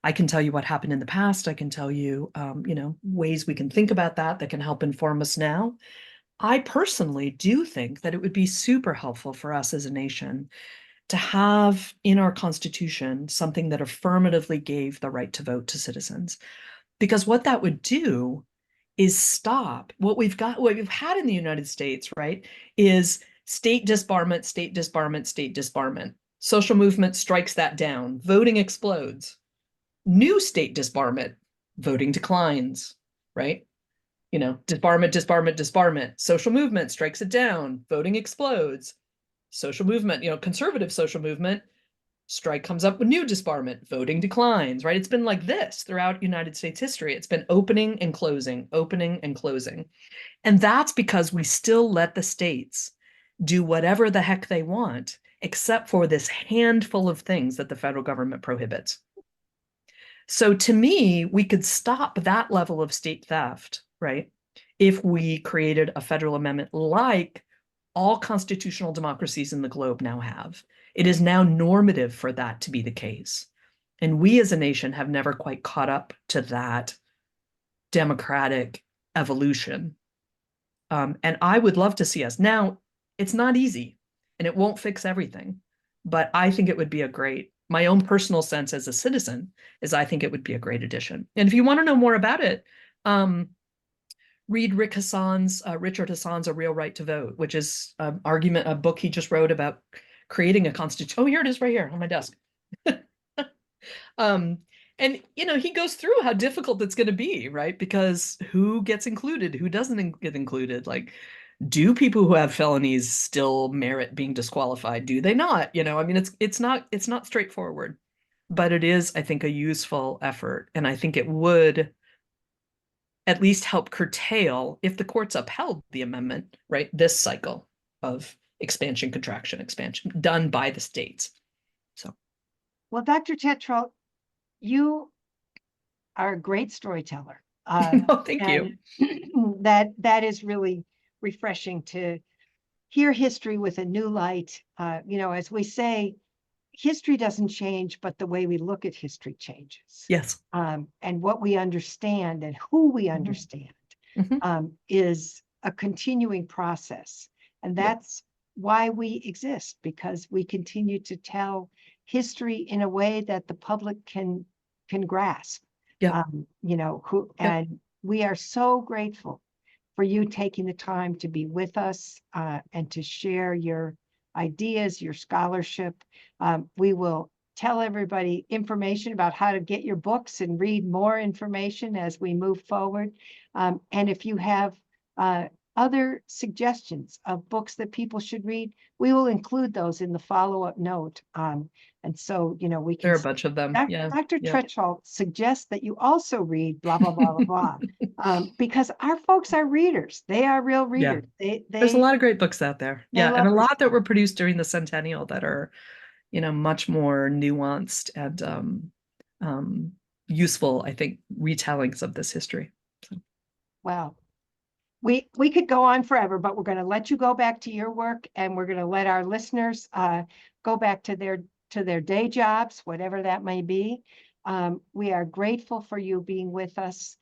I can tell you what happened in the past. I can tell you, ways we can think about that can help inform us now. I personally do think that it would be super helpful for us as a nation to have in our Constitution something that affirmatively gave the right to vote to citizens. Because what that would do is stop what we've had in the United States, right? Is state disbarment, state disbarment, state disbarment. Social movement strikes that down. Voting explodes. New state disbarment, voting declines, right? You know, disbarment, disbarment, disbarment. Social movement strikes it down. Voting explodes. Social movement, you know, conservative social movement, strike comes up with new disbarment, voting declines, right? It's been like this throughout United States history. It's been opening and closing, opening and closing. And that's because we still let the states do whatever the heck they want, except for this handful of things that the federal government prohibits. So to me, we could stop that level of state theft, right? If we created a federal amendment like all constitutional democracies in the globe now have. It is now normative for that to be the case. And we as a nation have never quite caught up to that democratic evolution. And I would love to see us. Now, it's not easy and it won't fix everything, but I think it would be my own personal sense as a citizen is I think it would be a great addition. And if you want to know more about it, read Richard Hassan's A Real Right to Vote, which is a book he just wrote about creating a constitution. Oh, here it is right here on my desk. And, you know, he goes through how difficult it's going to be, right? Because who gets included? Who doesn't get included? Like, do people who have felonies still merit being disqualified? Do they not? You know, I mean, it's not straightforward, but it is, I think, a useful effort. And I think it would at least help curtail, if the courts upheld the amendment, right, this cycle of expansion, contraction, expansion done by the states. So, well, Dr. Tetrault, you are a great storyteller. no, thank you. That is really refreshing to hear history with a new light. You know, as we say, history doesn't change, but the way we look at history changes. Yes. And what we understand and who we understand is a continuing process. And that's why we exist, because we continue to tell history in a way that the public can grasp. You know, and we are so grateful for you taking the time to be with us and to share your ideas, your scholarship. We will tell everybody information about how to get your books and read more information as we move forward. And if you have other suggestions of books that people should read, we will include those in the follow-up note. And so, you know, we can— There are a bunch of them. Dr. Tetrault suggests that you also read blah, blah, blah, blah, blah. Because our folks are readers. They are real readers. There's a lot of great books out there. And a lot that were produced during the centennial that are, you know, much more nuanced and useful, I think, retellings of this history. So. Wow. We could go on forever, but we're going to let you go back to your work, and we're going to let our listeners go back to their day jobs, whatever that may be. We are grateful for you being with us.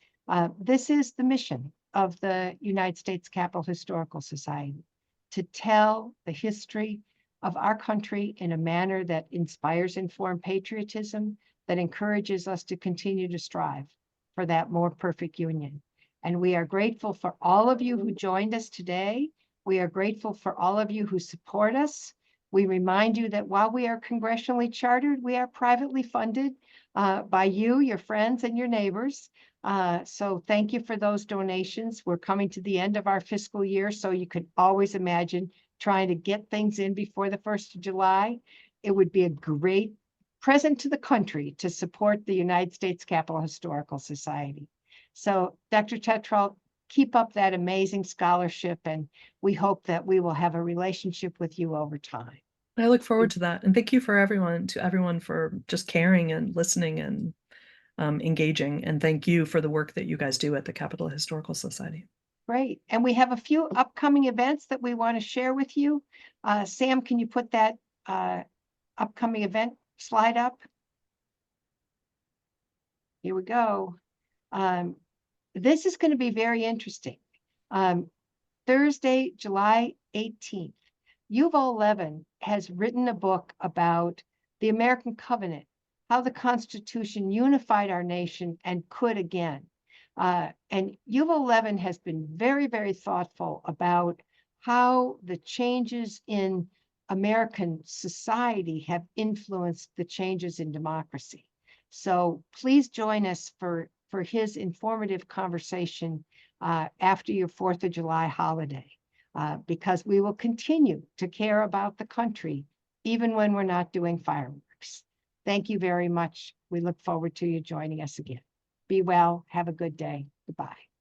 This is the mission of the United States Capitol Historical Society, to tell the history of our country in a manner that inspires informed patriotism, that encourages us to continue to strive for that more perfect union. And we are grateful for all of you who joined us today. We are grateful for all of you who support us. We remind you that while we are congressionally chartered, we are privately funded by you, your friends, and your neighbors. So thank you for those donations. We're coming to the end of our fiscal year, so you could always imagine trying to get things in before the 1st of July. It would be a great present to the country to support the United States Capitol Historical Society. So, Dr. Tetrault, keep up that amazing scholarship, and we hope that we will have a relationship with you over time. I look forward to that. And thank you for everyone for just caring and listening and engaging. And thank you for the work that you guys do at the Capitol Historical Society. Great. And we have a few upcoming events that we want to share with you. Sam, can you put that upcoming event slide up? Here we go. This is going to be very interesting. Thursday, July 18th, Yuval Levin has written a book about the American Covenant, how the Constitution unified our nation and could again. And Yuval Levin has been very, very thoughtful about how the changes in American society have influenced the changes in democracy. So please join us for his informative conversation after your 4th of July holiday, because we will continue to care about the country even when we're not doing fireworks. Thank you very much. We look forward to you joining us again. Be well. Have a good day. Goodbye.